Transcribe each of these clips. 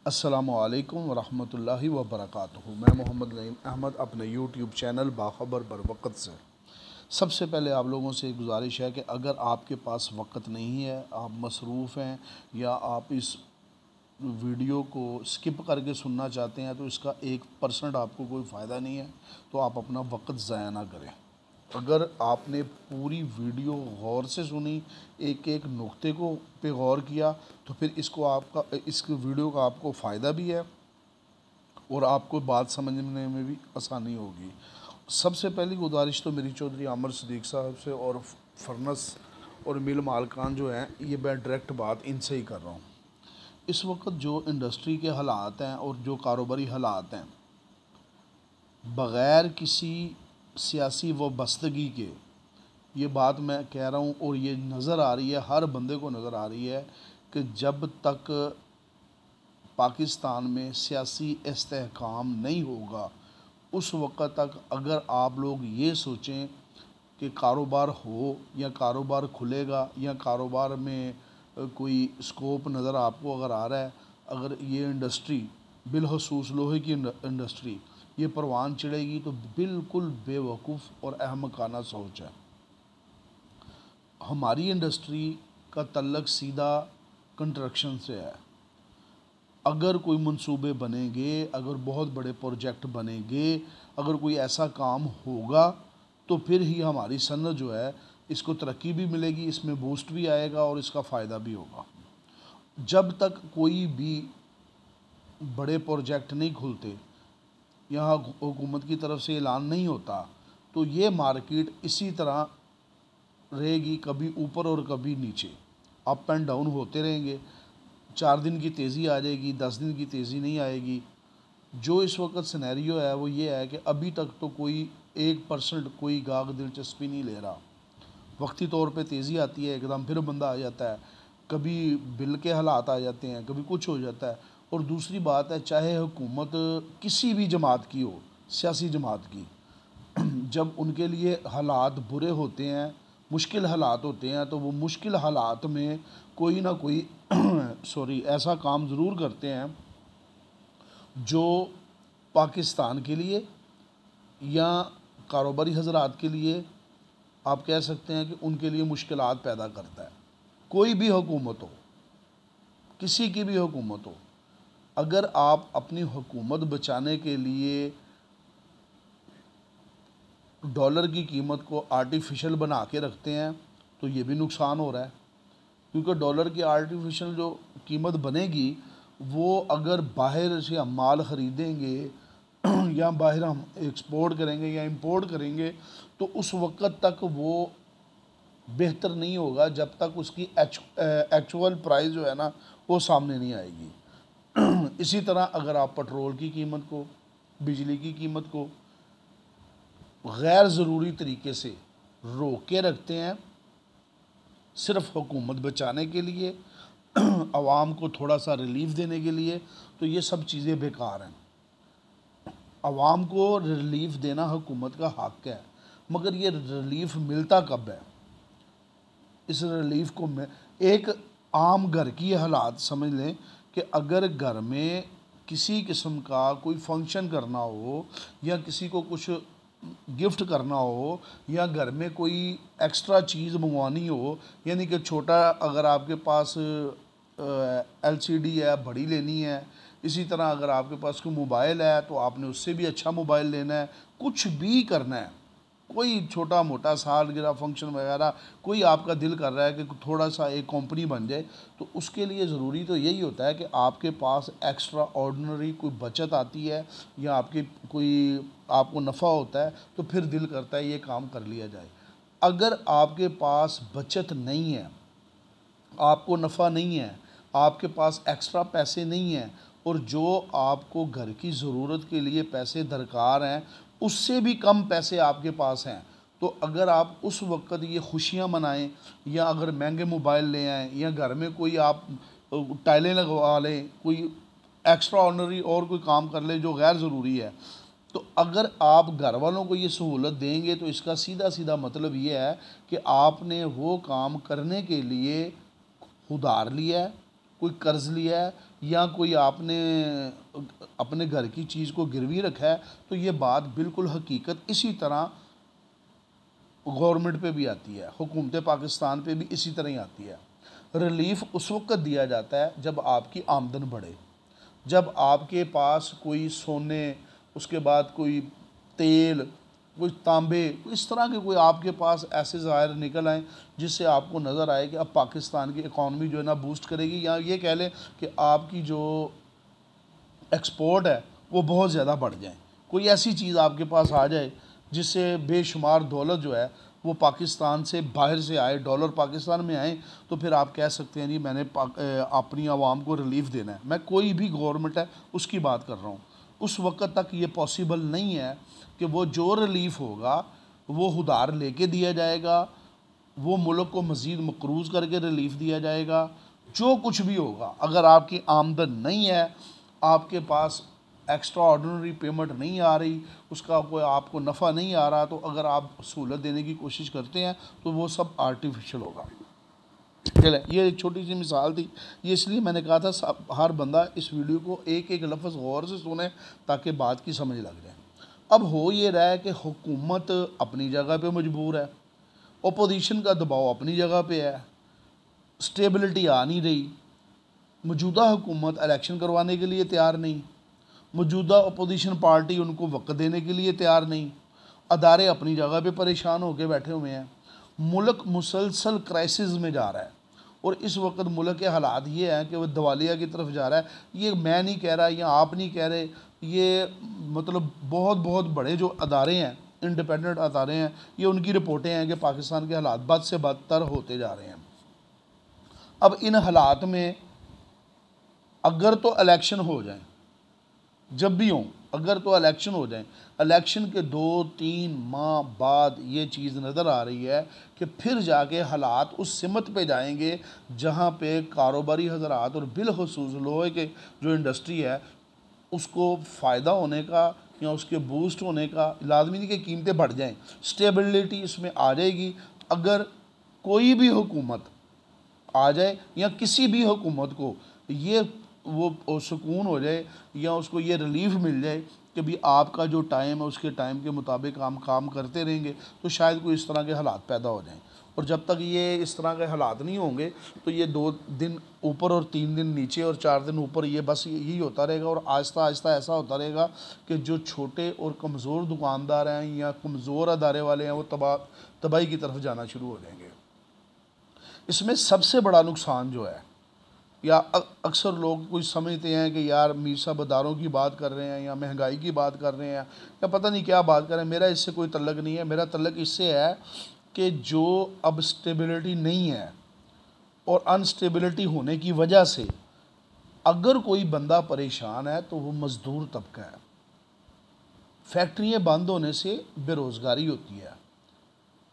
अस्सलामुअलैकुम वरहमतुल्लाहि वबरकातुहू। मैं मोहम्मद नईम अहमद अपने यूट्यूब चैनल बाखबर बरवक़्त से। सबसे पहले आप लोगों से एक गुजारिश है कि अगर आपके पास वक़्त नहीं है, आप मसरूफ़ हैं या आप इस वीडियो को स्किप करके सुनना चाहते हैं तो इसका 1% आपको कोई फ़ायदा नहीं है, तो आप अपना वक़्त ज़ाया ना करें। अगर आपने पूरी वीडियो गौर से सुनी, एक एक नुक्ते को पे गौर किया, तो फिर इस वीडियो का आपको फ़ायदा भी है और आपको बात समझने में भी आसानी होगी। सबसे पहली गुजारिश तो मेरी चौधरी आमिर सिद्दीक़ साहब से और फर्नेस और मिल मालकान जो हैं, ये मैं डायरेक्ट बात इनसे ही कर रहा हूँ। इस वक्त जो इंडस्ट्री के हालात हैं और जो कारोबारी हालात हैं, बग़ैर किसी सियासी वाबस्तगी के, ये बात मैं कह रहा हूँ और ये नज़र आ रही है, हर बंदे को नज़र आ रही है कि जब तक पाकिस्तान में सियासी इस्तेहकाम नहीं होगा, उस वक्त तक अगर आप लोग ये सोचें कि कारोबार हो या कारोबार खुलेगा या कारोबार में कोई स्कोप नज़र आपको अगर आ रहा है, अगर ये इंडस्ट्री बिलखसूस लोहे की इंडस्ट्री ये परवान चढ़ेगी तो बिल्कुल बेवकूफ़ और अहमकाना सोच है। हमारी इंडस्ट्री का तल्लक सीधा कंस्ट्रक्शन से है। अगर कोई मंसूबे बनेंगे, अगर बहुत बड़े प्रोजेक्ट बनेंगे, अगर कोई ऐसा काम होगा तो फिर ही हमारी सनत जो है इसको तरक्की भी मिलेगी, इसमें बूस्ट भी आएगा और इसका फ़ायदा भी होगा। जब तक कोई भी बड़े प्रोजेक्ट नहीं खुलते, यहाँ हुकूमत की तरफ से ऐलान नहीं होता, तो ये मार्केट इसी तरह रहेगी, कभी ऊपर और कभी नीचे, अप एंड डाउन होते रहेंगे। 4 दिन की तेज़ी आ जाएगी, 10 दिन की तेज़ी नहीं आएगी। जो इस वक्त सिनेरियो है वो ये है कि अभी तक तो कोई 1% कोई गाग दिलचस्पी नहीं ले रहा। वक्ती तौर पे तेज़ी आती है, एकदम फिर बंदा आ जाता है, कभी बिल के हालात आ जाते हैं, कभी कुछ हो जाता है। और दूसरी बात है, चाहे हुकूमत किसी भी जमात की हो, सियासी जमात की, जब उनके लिए हालात बुरे होते हैं, मुश्किल हालात होते हैं, तो वो मुश्किल हालात में कोई ना कोई ऐसा काम ज़रूर करते हैं जो पाकिस्तान के लिए या कारोबारी हजरात के लिए, आप कह सकते हैं कि उनके लिए मुश्किलात पैदा करता है। कोई भी हुकूमत हो, किसी की भी हुकूमत हो, अगर आप अपनी हुकूमत बचाने के लिए डॉलर की कीमत को आर्टिफिशियल बना के रखते हैं तो ये भी नुकसान हो रहा है, क्योंकि डॉलर की आर्टिफिशियल जो कीमत बनेगी वो अगर बाहर से हम माल ख़रीदेंगे या बाहर हम एक्सपोर्ट करेंगे या इंपोर्ट करेंगे तो उस वक्त तक वो बेहतर नहीं होगा जब तक उसकी एक्चुअल प्राइस जो है ना वो सामने नहीं आएगी। इसी तरह अगर आप पेट्रोल की कीमत को, बिजली की कीमत को गैर ज़रूरी तरीके से रोक के रखते हैं सिर्फ हुकूमत बचाने के लिए, आवाम को थोड़ा सा रिलीफ देने के लिए, तो ये सब चीज़ें बेकार हैं। आवाम को रिलीफ देना हुकूमत का हक़ है, मगर ये रिलीफ मिलता कब है? इस रिलीफ को मैं एक आम घर की हालात समझ लें कि अगर घर में किसी किस्म का कोई फंक्शन करना हो या किसी को कुछ गिफ्ट करना हो या घर में कोई एक्स्ट्रा चीज़ मंगवानी हो, यानी कि छोटा अगर आपके पास LCD है, बड़ी लेनी है, इसी तरह अगर आपके पास कोई मोबाइल है तो आपने उससे भी अच्छा मोबाइल लेना है, कुछ भी करना है, कोई छोटा मोटा सालगिरह फंक्शन वगैरह कोई आपका दिल कर रहा है कि थोड़ा सा एक कंपनी बन जाए, तो उसके लिए ज़रूरी तो यही होता है कि आपके पास एक्स्ट्रा ऑर्डिनरी कोई बचत आती है या आपको नफ़ा होता है, तो फिर दिल करता है ये काम कर लिया जाए। अगर आपके पास बचत नहीं है, आपको नफ़ा नहीं है, आपके पास एक्स्ट्रा पैसे नहीं हैं और जो आपको घर की ज़रूरत के लिए पैसे दरकार हैं उससे भी कम पैसे आपके पास हैं, तो अगर आप उस वक्त ये खुशियाँ मनाएं या अगर महंगे मोबाइल ले आएँ या घर में कोई आप टाइलें लगवा लें, कोई एक्स्ट्रा ऑर्डिनरी और कोई काम कर लें जो गैर ज़रूरी है, तो अगर आप घर वालों को ये सहूलत देंगे तो इसका सीधा सीधा मतलब ये है कि आपने वो काम करने के लिए उधार लिया है, कोई कर्ज लिया है या कोई आपने अपने घर की चीज़ को गिरवी रखा है, तो ये बात बिल्कुल हकीकत इसी तरह गवर्नमेंट पे भी आती है, हुकूमत पाकिस्तान पे भी इसी तरह ही आती है। रिलीफ उस वक्त दिया जाता है जब आपकी आमदन बढ़े, जब आपके पास कोई सोने, उसके बाद कोई तेल, कोई तांबे, इस तरह के कोई आपके पास ऐसे ज़ाहिर निकल आए जिससे आपको नज़र आए कि अब पाकिस्तान की इकॉनमी जो है ना बूस्ट करेगी, या ये कह लें कि आपकी जो एक्सपोर्ट है वो बहुत ज़्यादा बढ़ जाए। कोई ऐसी चीज़ आपके पास आ जाए जिससे बेशुमार दौलत जो है वो पाकिस्तान से बाहर से आए, डॉलर पाकिस्तान में आए, तो फिर आप कह सकते हैं जी मैंने अपनी आवाम को रिलीफ देना है। मैं कोई भी गवर्नमेंट है उसकी बात कर रहा हूँ। उस वक्त तक ये पॉसिबल नहीं है कि वो जो रिलीफ होगा वो उधार लेके दिया जाएगा, वो मुल्क को मज़ीद मकरूज़ करके रिलीफ दिया जाएगा। जो कुछ भी होगा, अगर आपकी आमदन नहीं है, आपके पास एक्स्ट्रा ऑर्डिनरी पेमेंट नहीं आ रही, उसका कोई आपको नफ़ा नहीं आ रहा, तो अगर आप सहूलत देने की कोशिश करते हैं तो वो सब आर्टिफिशियल होगा। चले, ये एक छोटी सी मिसाल थी, ये इसलिए मैंने कहा था सब हर बंदा इस वीडियो को एक एक लफ्ज़ गौर से सुने ताकि बात की समझ लग जाए। अब हो ये रहा है कि हुकूमत अपनी जगह पे मजबूर है, ओपोजिशन का दबाव अपनी जगह पे है, स्टेबिलिटी आ नहीं रही, मौजूदा हुकूमत इलेक्शन करवाने के लिए तैयार नहीं, मौजूदा अपोजिशन पार्टी उनको वक्त देने के लिए तैयार नहीं, अदारे अपनी जगह पे परेशान होकर बैठे हुए हैं, मुल्क मुसलसल क्राइसिस में जा रहा है। और इस वक्त मुल्क के हालात ये हैं कि वह दिवालिया की तरफ जा रहा है। ये मैं नहीं कह रहा या आप नहीं कह रहे, ये मतलब बहुत बहुत बड़े जो अदारे हैं, इंडिपेंडेंट अदारे हैं, ये उनकी रिपोर्टें हैं कि पाकिस्तान के हालात बद से बदतर होते जा रहे हैं। अब इन हालात में अगर तो इलेक्शन हो जाए, जब भी हों, अगर तो इलेक्शन हो जाए, इलेक्शन के 2-3 माह बाद ये चीज़ नज़र आ रही है कि फिर जाके हालात उस सिमत पे जाएंगे जहाँ पे कारोबारी हजरात और बिलखसूस लोहे के जो इंडस्ट्री है उसको फ़ायदा होने का या उसके बूस्ट होने का, लाजमी नहीं कि कीमतें बढ़ जाएं, स्टेबिलिटी इसमें आ जाएगी। अगर कोई भी हुकूमत आ जाए या किसी भी हुकूमत को ये वो सुकून हो जाए या उसको ये रिलीफ मिल जाए कि भी आपका जो टाइम है उसके टाइम के मुताबिक हम काम करते रहेंगे, तो शायद कोई इस तरह के हालात पैदा हो जाएं। और जब तक ये इस तरह के हालात नहीं होंगे तो ये 2 दिन ऊपर और 3 दिन नीचे और 4 दिन ऊपर, ये बस यही होता रहेगा। और आहिस्ता आहिस्ता ऐसा होता रहेगा कि जो छोटे और कमज़ोर दुकानदार हैं या कमज़ोर अदारे वाले हैं वो तबाही की तरफ जाना शुरू हो जाएंगे। इसमें सबसे बड़ा नुकसान जो है, या अक्सर लोग कुछ समझते हैं कि यार मीर साहब अदारों की बात कर रहे हैं या महंगाई की बात कर रहे हैं या पता नहीं क्या बात कर रहे हैं। मेरा इससे कोई तल्लक नहीं है। मेरा तल्लक इससे है कि जो अब स्टेबिलिटी नहीं है और अनस्टेबिलिटी होने की वजह से अगर कोई बंदा परेशान है तो वो मज़दूर तबका है। फैक्ट्रियाँ बंद होने से बेरोज़गारी होती है।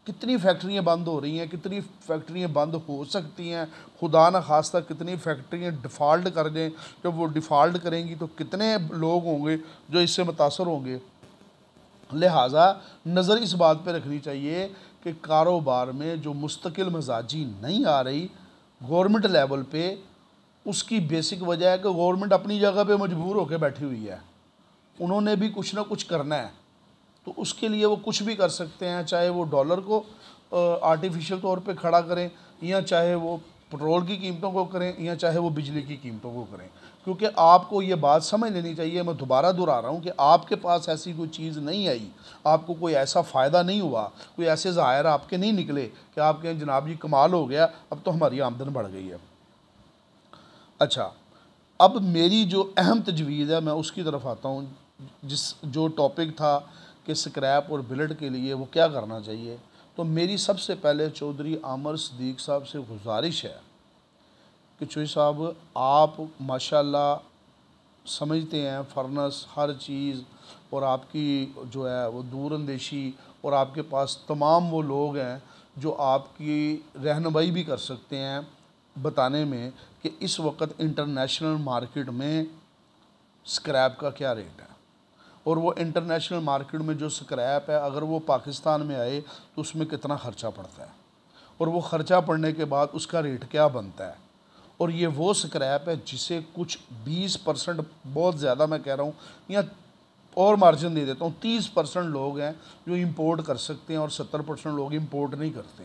कितनी फैक्ट्रियाँ बंद हो रही हैं, कितनी फैक्ट्रियाँ बंद हो सकती हैं, खुदा न खास्ता कितनी फैक्ट्रियाँ डिफ़ॉल्ट कर दें। जब वो डिफ़ॉल्ट करेंगी तो कितने लोग होंगे जो इससे मुतासर होंगे। लिहाजा नज़र इस बात पे रखनी चाहिए कि कारोबार में जो मुस्तकिल मजाजी नहीं आ रही गवर्नमेंट लेवल पे, उसकी बेसिक वजह है कि गवर्नमेंट अपनी जगह पे मजबूर होकर बैठी हुई है। उन्होंने भी कुछ ना कुछ करना है, तो उसके लिए वो कुछ भी कर सकते हैं, चाहे वो डॉलर को आर्टिफिशियल तौर पे खड़ा करें, या चाहे वो पेट्रोल की कीमतों को करें, या चाहे वो बिजली की कीमतों को करें। क्योंकि आपको ये बात समझ लेनी चाहिए, मैं दोबारा दोहरा रहा हूँ कि आपके पास ऐसी कोई चीज़ नहीं आई, आपको कोई ऐसा फ़ायदा नहीं हुआ, कोई ऐसे ज़ाहिर आपके नहीं निकले कि आप कहें जनाब जी कमाल हो गया, अब तो हमारी आमदन बढ़ गई है। अच्छा, अब मेरी जो अहम तजवीज़ है मैं उसकी तरफ आता हूँ। जो टॉपिक था कि स्क्रैप और बिलेट के लिए वो क्या करना चाहिए, तो मेरी सबसे पहले चौधरी आमर सिद्दीक साहब से गुजारिश है कि चौधरी साहब आप माशाल्लाह समझते हैं फर्नेस हर चीज़, और आपकी जो है वो दूरअंदेशी, और आपके पास तमाम वो लोग हैं जो आपकी रहनुमाई भी कर सकते हैं बताने में कि इस वक्त इंटरनेशनल मार्केट में स्क्रैप का क्या रेट है, और वो इंटरनेशनल मार्केट में जो स्क्रैप है अगर वो पाकिस्तान में आए तो उसमें कितना ख़र्चा पड़ता है, और वो ख़र्चा पड़ने के बाद उसका रेट क्या बनता है, और ये वो स्क्रैप है जिसे कुछ 20%, बहुत ज़्यादा मैं कह रहा हूँ, या और मार्जिन दे देता हूँ, 30% लोग हैं जो इंपोर्ट कर सकते हैं और 70% लोग इंपोर्ट नहीं करते।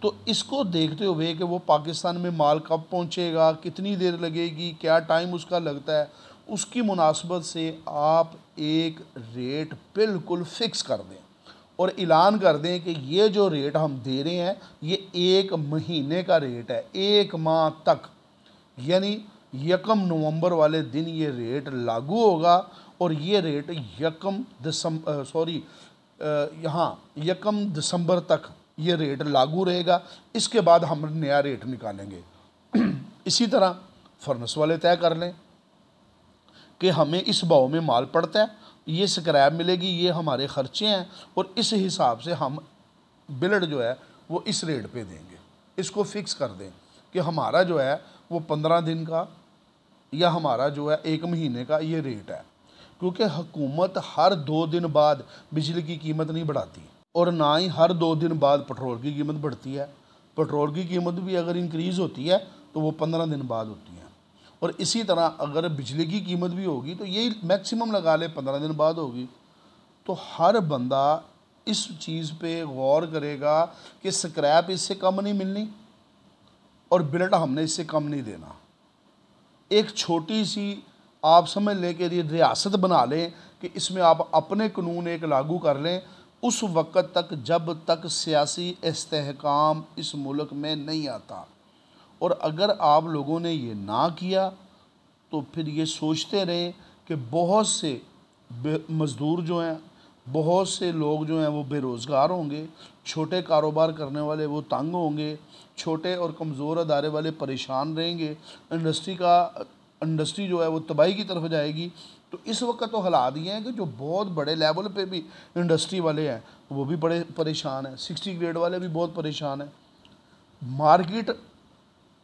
तो इसको देखते हुए कि वो पाकिस्तान में माल कब पहुँचेगा, कितनी देर लगेगी, क्या टाइम उसका लगता है, उसकी मुनासबत से आप एक रेट बिल्कुल फ़िक्स कर दें और ऐलान कर दें कि ये जो रेट हम दे रहे हैं ये 1 महीने का रेट है, 1 माह तक, यानी 1 नवंबर वाले दिन ये रेट लागू होगा और ये रेट 1 दिसंबर तक ये रेट लागू रहेगा। इसके बाद हम नया रेट निकालेंगे। इसी तरह फर्नेस वाले तय कर लें कि हमें इस भाव में माल पड़ता है, ये स्क्रैप मिलेगी, ये हमारे ख़र्चे हैं और इस हिसाब से हम बिल्ड जो है वो इस रेट पे देंगे। इसको फिक्स कर दें कि हमारा जो है वो 15 दिन का या हमारा जो है 1 महीने का ये रेट है, क्योंकि हुकूमत हर 2 दिन बाद बिजली की कीमत नहीं बढ़ाती और ना ही हर 2 दिन बाद पेट्रोल की कीमत बढ़ती है। पेट्रोल की कीमत भी अगर इंक्रीज़ होती है तो वो 15 दिन बाद होती है, और इसी तरह अगर बिजली की कीमत भी होगी तो यही मैक्सिमम लगा ले 15 दिन बाद होगी। तो हर बंदा इस चीज़ पे गौर करेगा कि स्क्रैप इससे कम नहीं मिलनी और बिल्ड हमने इससे कम नहीं देना। एक छोटी सी आप समझ लें कि ये रियासत बना लें कि इसमें आप अपने कानून एक लागू कर लें उस वक़्त तक जब तक सियासी इस्तेहकाम इस मुल्क में नहीं आता। और अगर आप लोगों ने ये ना किया तो फिर ये सोचते रहें कि बहुत से मज़दूर जो हैं, बहुत से लोग जो हैं वो बेरोज़गार होंगे, छोटे कारोबार करने वाले वो तंग होंगे, छोटे और कमज़ोर अदारे वाले परेशान रहेंगे, इंडस्ट्री जो है वो तबाही की तरफ जाएगी। तो इस वक्त तो हालात ये हैं कि जो बहुत बड़े लेवल पे भी इंडस्ट्री वाले हैं वो भी बड़े परेशान हैं, 60 ग्रेड वाले भी बहुत परेशान हैं। मार्केट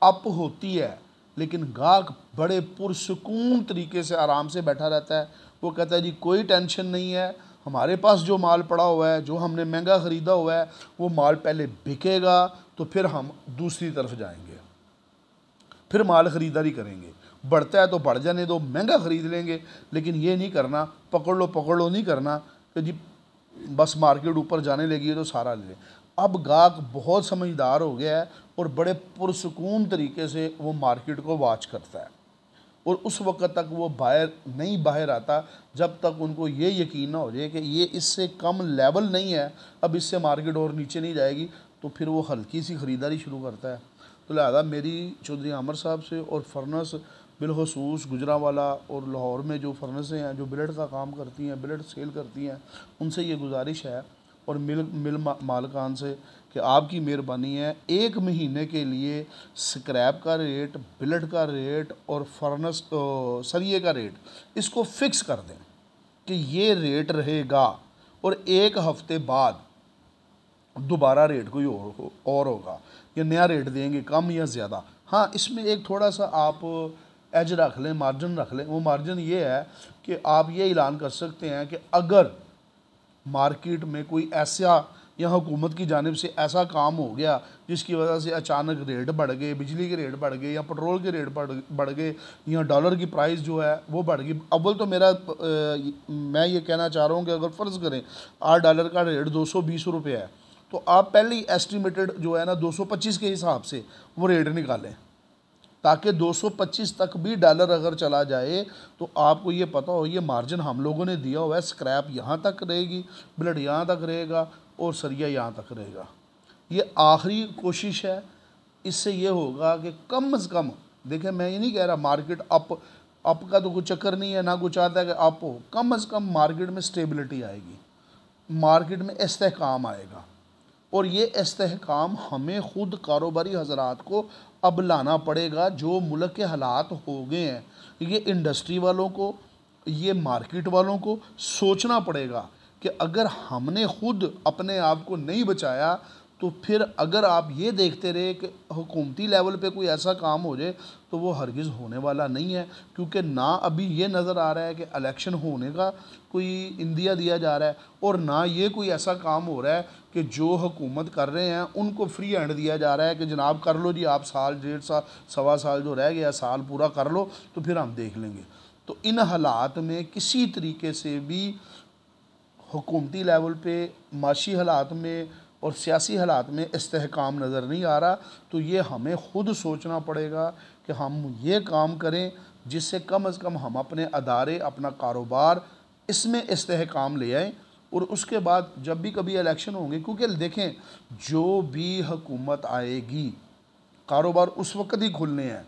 अप होती है लेकिन गाहक बड़े पुरसुकून तरीके से आराम से बैठा रहता है। वो कहता है जी कोई टेंशन नहीं है, हमारे पास जो माल पड़ा हुआ है, जो हमने महंगा ख़रीदा हुआ है, वो माल पहले बिकेगा तो फिर हम दूसरी तरफ जाएंगे, फिर माल ख़रीदारी करेंगे। बढ़ता है तो बढ़ जाने दो, महंगा ख़रीद लेंगे, लेकिन ये नहीं करना पकड़ लो नहीं करना कि जी बस मार्केट ऊपर जाने लगी है तो सारा ले लें। अब गाहक बहुत समझदार हो गया है और बड़े पुरसुकून तरीके से वो मार्केट को वॉच करता है और उस वक्त तक वो बाहर आता जब तक उनको ये यकीन ना हो जाए कि ये इससे कम लेवल नहीं है, अब इससे मार्केट और नीचे नहीं जाएगी, तो फिर वो हल्की सी ख़रीदारी शुरू करता है। तो लिहाजा मेरी चौधरी आमिर साहब से और फर्नेस बिलखसूस गुजरांवाला और लाहौर में जो फर्नेसें हैं जो बिलेट का काम करती हैं, बिलेट सेल करती हैं, उनसे ये गुजारिश है और मिल मालकान से कि आपकी मेहरबानी है 1 महीने के लिए स्क्रैप का रेट, बिलेट का रेट और फर्नेस सरिये का रेट इसको फ़िक्स कर दें कि ये रेट रहेगा और 1 हफ़्ते बाद दोबारा रेट कोई और होगा या नया रेट देंगे कम या ज़्यादा। हाँ, इसमें एक थोड़ा सा आप एज रख लें, मार्जिन रख लें। वो मार्जिन ये है कि आप ये ऐलान कर सकते हैं कि अगर मार्केट में कोई ऐसा या हुकूमत की जानिब से ऐसा काम हो गया जिसकी वजह से अचानक रेट बढ़ गए, बिजली के रेट बढ़ गए या पेट्रोल के रेट बढ़ गए या डॉलर की प्राइस जो है वो बढ़ गई। अव्वल तो मैं ये कहना चाह रहा हूँ कि अगर फ़र्ज़ करें $8 का रेट 220 रुपये है तो आप पहले ही एस्टिमेटेड जो है ना 225 के हिसाब से वो रेट निकालें ताकि 225 तक भी डॉलर अगर चला जाए तो आपको ये पता हो ये मार्जिन हम लोगों ने दिया हुआ है, स्क्रैप यहाँ तक रहेगी, ब्लेड यहाँ तक रहेगा और सरिया यहाँ तक रहेगा। ये आखिरी कोशिश है। इससे ये होगा कि कम से कम, देखें मैं ये नहीं कह रहा मार्केट अप का तो कोई चक्कर नहीं है, ना कुछ आता है कि अप हो, कम से कम मार्केट में स्टेबिलिटी आएगी, मार्केट में इस्तेहकाम आएगा। और ये इस्तेहकाम हमें ख़ुद कारोबारी हजरात को अब लाना पड़ेगा। जो मुल्क के हालात हो गए हैं, ये इंडस्ट्री वालों को, ये मार्केट वालों को सोचना पड़ेगा कि अगर हमने ख़ुद अपने आप को नहीं बचाया तो तो फिर अगर आप ये देखते रहे कि हुकूमती लेवल पे कोई ऐसा काम हो जाए तो वो हरगिज़ होने वाला नहीं है, क्योंकि ना अभी ये नज़र आ रहा है कि इलेक्शन होने का कोई इंदिया दिया जा रहा है, और ना ये कोई ऐसा काम हो रहा है कि जो हुकूमत कर रहे हैं उनको फ्री हैंड दिया जा रहा है कि जनाब कर लो जी, आप साल, 1.5 साल, सवा साल जो रह गया साल पूरा कर लो तो फिर हम देख लेंगे। तो इन हालात में किसी तरीके से भी हुकूमती लेवल पे, माशी हालात में और सियासी हालात में इस्तेहकाम नज़र नहीं आ रहा। तो ये हमें ख़ुद सोचना पड़ेगा कि हम ये काम करें जिससे कम अज़ कम हम अपने अदारे, अपना कारोबार इसमें इस्तेहकाम ले आएँ। और उसके बाद जब भी कभी इलेक्शन होंगे, क्योंकि देखें जो भी हुकूमत आएगी कारोबार उस वक्त ही खुलने हैं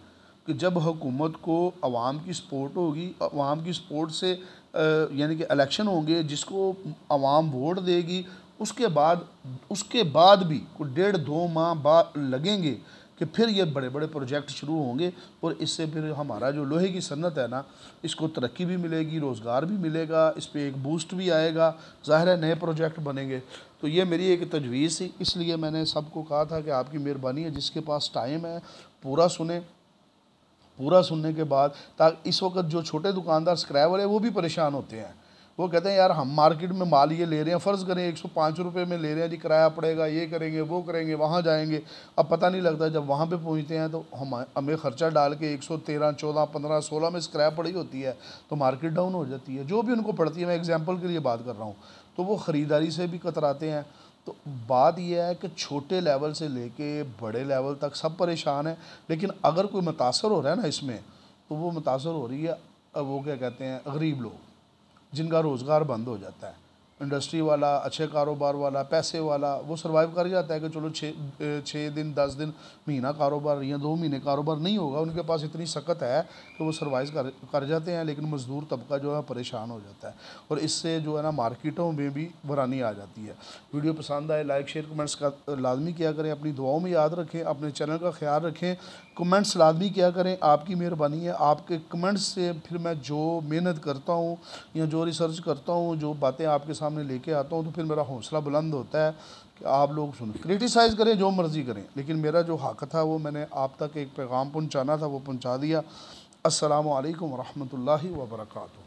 कि जब हुकूमत को आवाम की सपोर्ट होगी, आवाम की सपोर्ट से यानी कि इलेक्शन होंगे जिसको आवाम वोट देगी, उसके बाद भी कोई 1.5-2 माह बाद लगेंगे कि फिर ये बड़े बड़े प्रोजेक्ट शुरू होंगे। और इससे फिर हमारा जो लोहे की सन्नत है ना, इसको तरक्की भी मिलेगी, रोज़गार भी मिलेगा, इस पर एक बूस्ट भी आएगा, ज़ाहिर है नए प्रोजेक्ट बनेंगे। तो ये मेरी एक तजवीज़ थी, इसलिए मैंने सबको कहा था कि आपकी मेहरबानी है, जिसके पास टाइम है पूरा सुने। पूरा सुनने के बाद ताकि इस वक्त जो छोटे दुकानदार, स्क्रैप वाले, वो भी परेशान होते हैं। वो कहते हैं यार हम मार्केट में माल ये ले रहे हैं, फ़र्ज़ करें 105 रुपये में ले रहे हैं जी, किराया पड़ेगा, ये करेंगे वो करेंगे, वहाँ जाएंगे। अब पता नहीं लगता जब वहाँ पे पहुँचते हैं तो हमें ख़र्चा डाल के 113, 14, 15, 16 में स्क्रैप पड़ी होती है, तो मार्केट डाउन हो जाती है। जो भी उनको पड़ती है, मैं एग्जाम्पल के लिए बात कर रहा हूँ, तो वो ख़रीदारी से भी कतराते हैं। तो बात यह है कि छोटे लेवल से लेके बड़े लेवल तक सब परेशान है। लेकिन अगर कोई मुतासर हो रहा है ना इसमें, तो वो मुतासर हो रही है वो क्या कहते हैं, गरीब लोग, जिनका रोज़गार बंद हो जाता है। इंडस्ट्री वाला, अच्छे कारोबार वाला, पैसे वाला, वो सर्वाइव कर जाता है कि चलो 6 दिन, 10 दिन, महीना कारोबार या 2 महीने कारोबार नहीं होगा, उनके पास इतनी सकत है कि वो सर्वाइव कर जाते हैं। लेकिन मज़दूर तबका जो है परेशान हो जाता है, और इससे जो है ना मार्केटों में भी बुरानी आ जाती है। वीडियो पसंद आए लाइक शेयर कमेंट्स का लाजमी किया करें, अपनी दुआओं में याद रखें, अपने चैनल का ख्याल रखें, कमेंट्स लाजमी किया करें। आपकी मेहरबानी है, आपके कमेंट्स से फिर मैं जो मेहनत करता हूँ या जो रिसर्च करता हूँ, जो बातें आपके सामने लेके आता हूँ, तो फिर मेरा हौसला बुलंद होता है कि आप लोग सुनो। क्रिटिसाइज़ करें जो मर्ज़ी करें, लेकिन मेरा जो हक़ था वो मैंने आप तक एक पैगाम पहुँचाना था, वो पहुँचा दिया। अस्सलामु अलैकुम व रहमतुल्लाहि व बरकातुहू।